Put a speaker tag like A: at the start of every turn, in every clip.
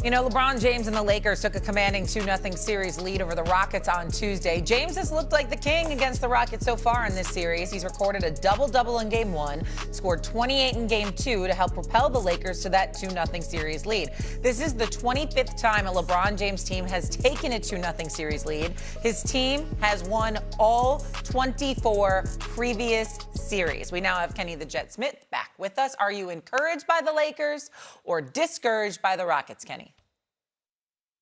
A: You know, LeBron James and the Lakers took a commanding 2-0 series lead over the Rockets on Tuesday. James has looked like the king against the Rockets so far in this series. He's recorded a double-double in Game 1, scored 28 in Game 2 to help propel the Lakers to that 2-0 series lead. This is the 25th time a LeBron James team has taken a 2-0 series lead. His team has won all 24 previous series. We now have Kenny the Jet Smith back with us. Are you encouraged by the Lakers or discouraged by the Rockets, Kenny?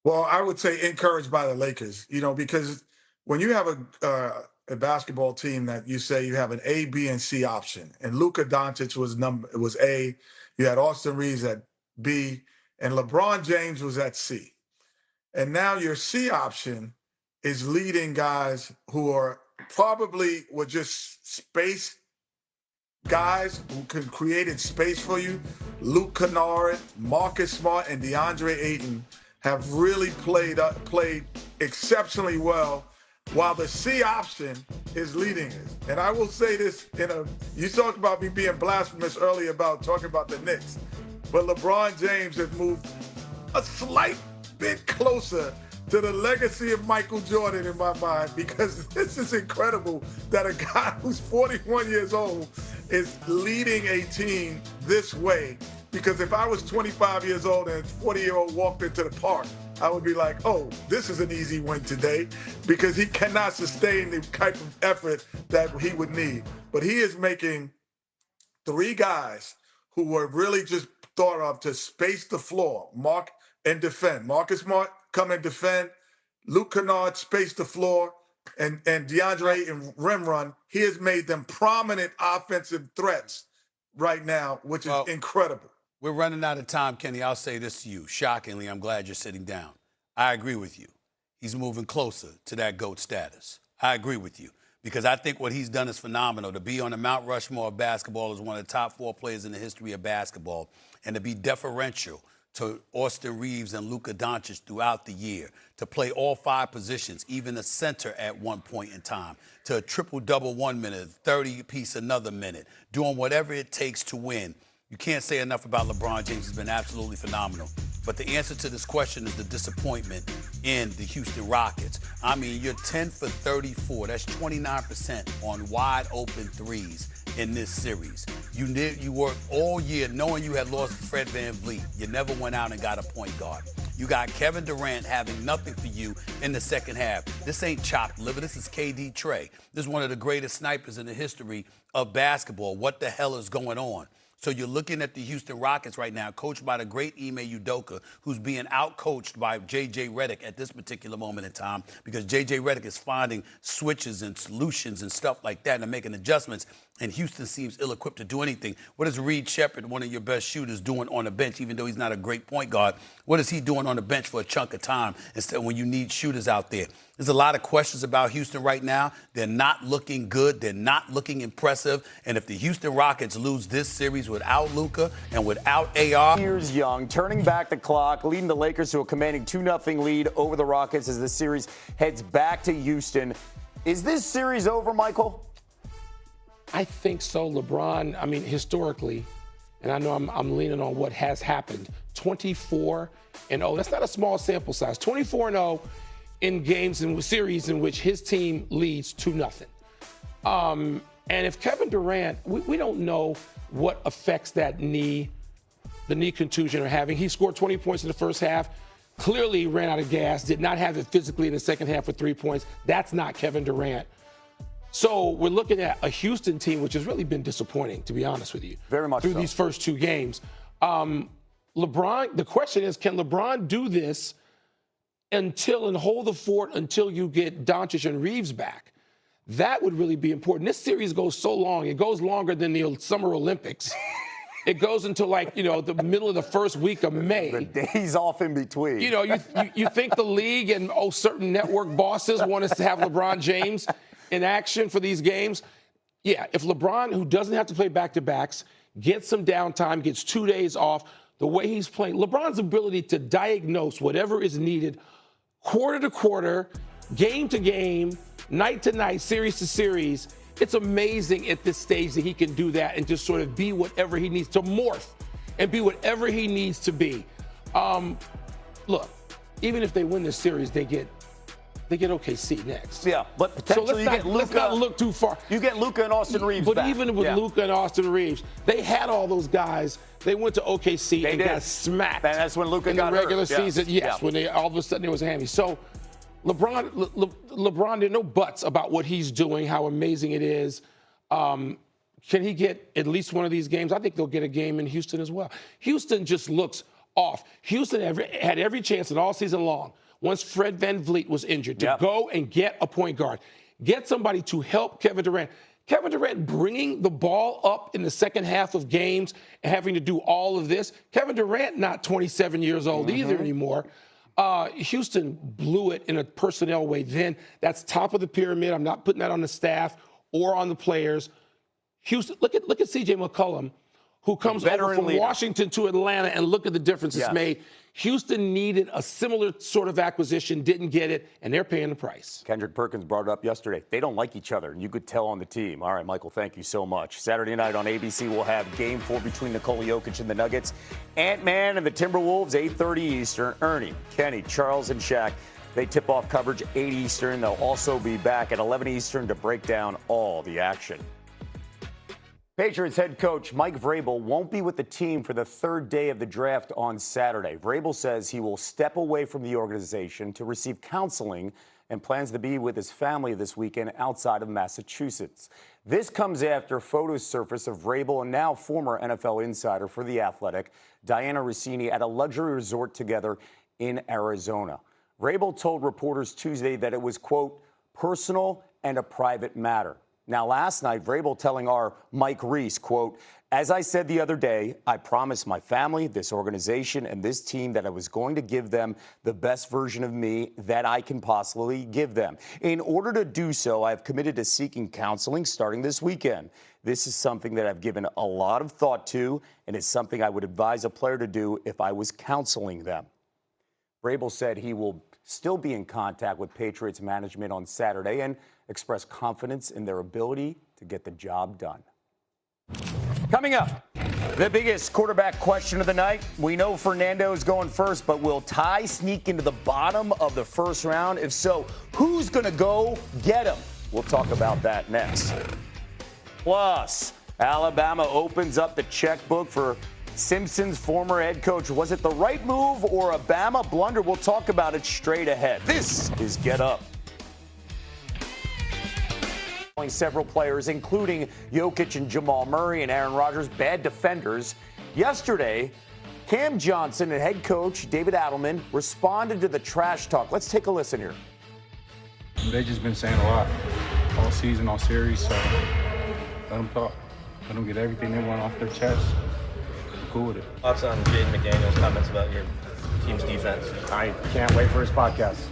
B: Well, I would say encouraged by the Lakers, because when you have a basketball team that you say you have an A, B, and C option, and Luka Doncic was A, you had Austin Reeves at B, and LeBron James was at C. And now your C option is leading guys who are probably were just space guys who can create space for you. Luke Kennard, Marcus Smart, and DeAndre Ayton have really played exceptionally well, while the C option is leading us. And I will say this, you talked about me being blasphemous earlier about talking about the Knicks, but LeBron James has moved a slight bit closer to the legacy of Michael Jordan in my mind, because this is incredible that a guy who's 41 years old is leading a team this way. Because if I was 25 years old and a 40-year-old walked into the park, I would be like, oh, this is an easy win today, because he cannot sustain the type of effort that he would need. But he is making three guys who were really just thought of to space the floor, mark and defend. Marcus Smart come and defend. Luke Kennard space the floor. And DeAndre and rim run. He has made them prominent offensive threats right now, which is incredible.
C: We're running out of time, Kenny. I'll say this to you. Shockingly, I'm glad you're sitting down. I agree with you. He's moving closer to that GOAT status. I agree with you, because I think what he's done is phenomenal. To be on the Mount Rushmore of basketball as one of the top 4 players in the history of basketball, and to be deferential to Austin Reeves and Luka Doncic throughout the year, to play all 5 positions, even a center at one point in time, to a triple-double 1 minute, 30-piece another minute, doing whatever it takes to win. You can't say enough about LeBron James. He's been absolutely phenomenal. But the answer to this question is the disappointment in the Houston Rockets. I mean, you're 10 for 34. That's 29% on wide-open threes in this series. You worked all year knowing you had lost Fred VanVleet. You never went out and got a point guard. You got Kevin Durant having nothing for you in the second half. This ain't chopped liver. This is KD Trey. This is one of the greatest snipers in the history of basketball. What the hell is going on? So you're looking at the Houston Rockets right now, coached by the great Ime Udoka, who's being out-coached by J.J. Redick at this particular moment in time, because J.J. Redick is finding switches and solutions and stuff like that and making adjustments, and Houston seems ill-equipped to do anything. What is Reed Shepherd, one of your best shooters, doing on the bench, even though he's not a great point guard? What is he doing on the bench for a chunk of time instead when you need shooters out there? There's a lot of questions about Houston right now. They're not looking good. They're not looking impressive. And if the Houston Rockets lose this series without Luka and without AR.
D: Years young, turning back the clock, leading the Lakers to a commanding 2-0 lead over the Rockets as the series heads back to Houston. Is this series over, Michael?
E: I think so. LeBron, I mean, historically, and I know I'm leaning on what has happened, 24-0. That's not a small sample size. 24-0 in games and series in which his team leads 2-0. And if Kevin Durant, we don't know what effects the knee contusion are having. He scored 20 points in the first half. Clearly ran out of gas, did not have it physically in the second half with 3 points. That's not Kevin Durant. So we're looking at a Houston team which has really been disappointing, to be honest with you.
D: Very much
E: through
D: so.
E: These first 2 games. LeBron, the question is, can LeBron do this and hold the fort until you get Doncic and Reeves back? That would really be important. This series goes so long. It goes longer than the Summer Olympics. It goes until the middle of the first week of May.
D: The days off in between.
E: You think the league and certain network bosses want us to have LeBron James in action for these games? Yeah, if LeBron, who doesn't have to play back-to-backs, gets some downtime, gets 2 days off, the way he's playing, LeBron's ability to diagnose whatever is needed quarter to quarter, game to game, night to night, series to series, it's amazing at this stage that he can do that and just sort of be whatever he needs to morph and be whatever he needs to be. look, even if they win this series, they get OKC next.
D: Yeah, but
E: So
D: potentially you get Luka.
E: let's not look too far.
D: You get Luka and Austin Reeves
E: But
D: back.
E: even with Luka and Austin Reeves, they had all those guys. They went to OKC and got smacked.
D: And that's when Luka
E: in
D: got
E: the regular
D: hurt.
E: season. Yes, when they all of a sudden there was a hammy. So LeBron, there are no buts about what he's doing, how amazing it is. Can he get at least one of these games? I think they'll get a game in Houston as well. Houston just looks off. Houston had every chance in all season long, once Fred VanVleet was injured, to go and get a point guard, get somebody to help Kevin Durant. Kevin Durant bringing the ball up in the second half of games and having to do all of this. Kevin Durant not 27 years old either anymore. Houston blew it in a personnel way then. That's top of the pyramid. I'm not putting that on the staff or on the players. Houston, look at C.J. McCollum, who comes over from Washington to Atlanta, and look at the difference it's made. Houston needed a similar sort of acquisition, didn't get it, and they're paying the price.
D: Kendrick Perkins brought it up yesterday. They don't like each other, and you could tell on the team. All right, Michael, thank you so much. Saturday night on ABC, we'll have Game 4 between Nikola Jokic and the Nuggets. Ant-Man and the Timberwolves, 8:30 Eastern. Ernie, Kenny, Charles, and Shaq, they tip off coverage 8 Eastern. They'll also be back at 11 Eastern to break down all the action. Patriots head coach Mike Vrabel won't be with the team for the third day of the draft on Saturday. Vrabel says he will step away from the organization to receive counseling and plans to be with his family this weekend outside of Massachusetts. This comes after photos surfaced of Vrabel and now former NFL insider for The Athletic, Diana Rossini, at a luxury resort together in Arizona. Vrabel told reporters Tuesday that it was, quote, personal and a private matter. Now, last night, Vrabel telling our Mike Reese, quote, as I said the other day, I promised my family, this organization, and this team that I was going to give them the best version of me that I can possibly give them. In order to do so, I have committed to seeking counseling starting this weekend. This is something that I've given a lot of thought to, and it's something I would advise a player to do if I was counseling them. Vrabel said he will still be in contact with Patriots management on Saturday and express confidence in their ability to get the job done. Coming up, the biggest quarterback question of the night. We know Fernando's going first, but will Ty sneak into the bottom of the first round? If so, who's going to go get him? We'll talk about that next. Plus, Alabama opens up the checkbook for Simpson's former head coach. Was it the right move or a Bama blunder? We'll talk about it straight ahead. This is Get Up. Several players, including Jokic and Jamal Murray and Aaron Rodgers, bad defenders. Yesterday, Cam Johnson and head coach David Adelman responded to the trash talk. Let's take a listen here.
F: They've just been saying a lot all season, all series, so let them talk. Let them get everything they want off their chest. I'm cool with it.
G: Thoughts on Jaden McDaniel's comments about your team's defense?
H: I can't wait for his podcast.